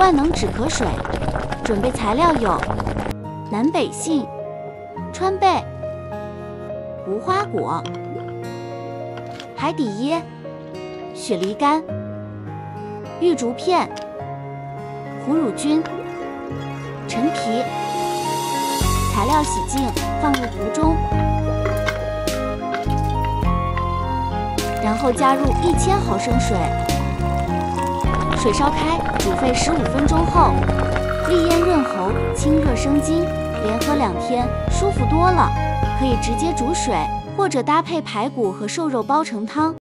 万能止咳水。准备材料有：南北杏、川贝、无花果、海底椰、雪梨干、玉竹片、虎乳菌、陈皮。材料洗净，放入壶中，然后加入1000毫升水，水烧开，煮沸15分钟后，利咽润喉，清热生津，连喝2天，舒服多了。可以直接煮水，或者搭配排骨和瘦肉煲成汤。